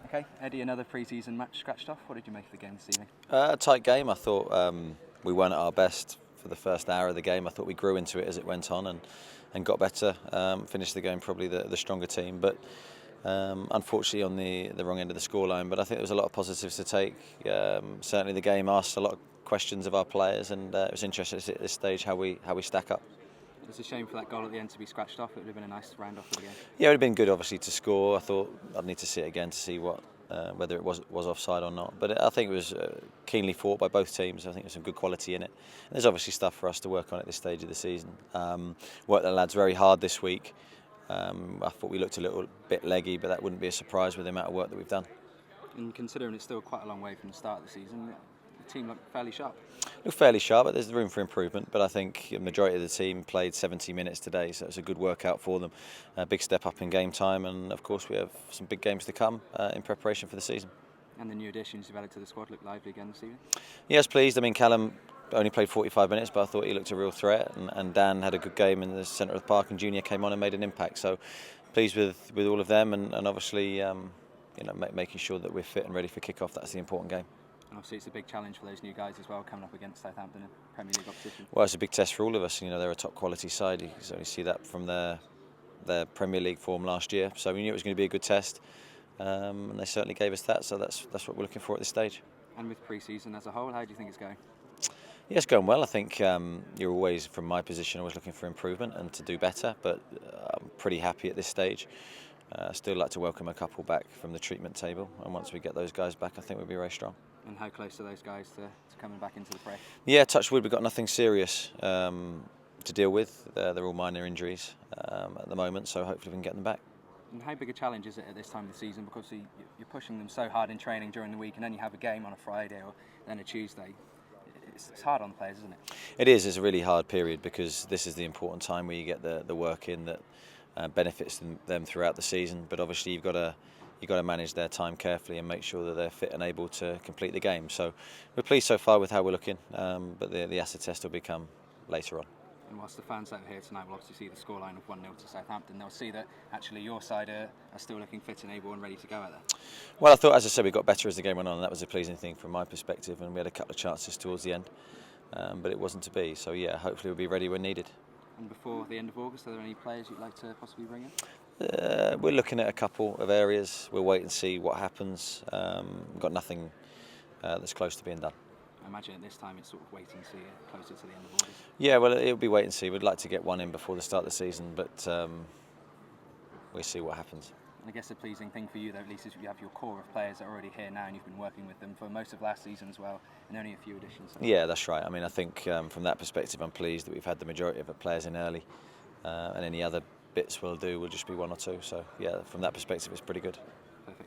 Okay, Eddie, another pre-season match scratched off. What did you make of the game this evening? A tight game. I thought we weren't at our best for the first hour of the game. I thought we grew into it as it went on and got better. Finished the game probably the stronger team, but unfortunately on the wrong end of the scoreline. But I think there was a lot of positives to take. Certainly the game asked a lot of questions of our players, and it was interesting at this stage how we stack up. It's a shame for that goal at the end to be scratched off. It would have been a nice round off of the game. Yeah, it would have been good, obviously, to score. I thought I'd need to see it again to see whether it was offside or not. But I think it was keenly fought by both teams. I think there's some good quality in it. And there's obviously stuff for us to work on at this stage of the season. Worked the lads very hard this week. I thought we looked a little bit leggy, but that wouldn't be a surprise with the amount of work that we've done. And considering it's still quite a long way from the start of the season, the team looked fairly sharp. Looked fairly sharp, but there's room for improvement. But I think the majority of the team played 70 minutes today, so it's a good workout for them. A big step up in game time, and of course we have some big games to come in preparation for the season. And the new additions you've added to the squad look lively again this evening? Yes, pleased. I mean, Callum only played 45 minutes, but I thought he looked a real threat. And Dan had a good game in the centre of the park, and Junior came on and made an impact. So pleased with all of them, and obviously making sure that we're fit and ready for kick-off. That's the important game. And obviously it's a big challenge for those new guys as well, coming up against Southampton in Premier League opposition. Well, it's a big test for all of us. You know, they're a top quality side. You can certainly see that from their Premier League form last year. So we knew it was going to be a good test, and they certainly gave us that. So that's what we're looking for at this stage. And with pre-season as a whole, how do you think it's going? Yeah, it's going well. I think you're always, from my position, always looking for improvement and to do better. But I'm pretty happy at this stage. Still like to welcome a couple back from the treatment table, and once we get those guys back, I think we'll be very strong. And how close are those guys to coming back into the fray? Yeah, touch wood, we've got nothing serious to deal with. They're all minor injuries at the moment, so hopefully we can get them back. And how big a challenge is it at this time of the season? Because you're pushing them so hard in training during the week, and then you have a game on a Friday or then a Tuesday. It's hard on the players, isn't it? It is. It's a really hard period because this is the important time where you get the work in that benefits them throughout the season. But obviously you've got to manage their time carefully and make sure that they're fit and able to complete the game. So we're pleased so far with how we're looking, but the acid test will become later on. And whilst the fans out here tonight will obviously see the scoreline of 1-0 to Southampton, they'll see that actually your side are still looking fit and able and ready to go out there. Well, I thought, as I said, we got better as the game went on, and that was a pleasing thing from my perspective, and we had a couple of chances towards the end, but it wasn't to be. So yeah, hopefully we'll be ready when needed. And before the end of August, are there any players you'd like to possibly bring in? We're looking at a couple of areas. We'll wait and see what happens. We've got nothing that's close to being done. I imagine at this time it's sort of wait and see closer to the end of August. Yeah, well, it'll be wait and see. We'd like to get one in before the start of the season, but we'll see what happens. And I guess the pleasing thing for you, though, at least, is you have your core of players that are already here now, and you've been working with them for most of last season as well, and only a few additions. Yeah, that's right. I mean, I think from that perspective, I'm pleased that we've had the majority of the players in early, and any other bits we'll do will just be one or two. So yeah, from that perspective, it's pretty good.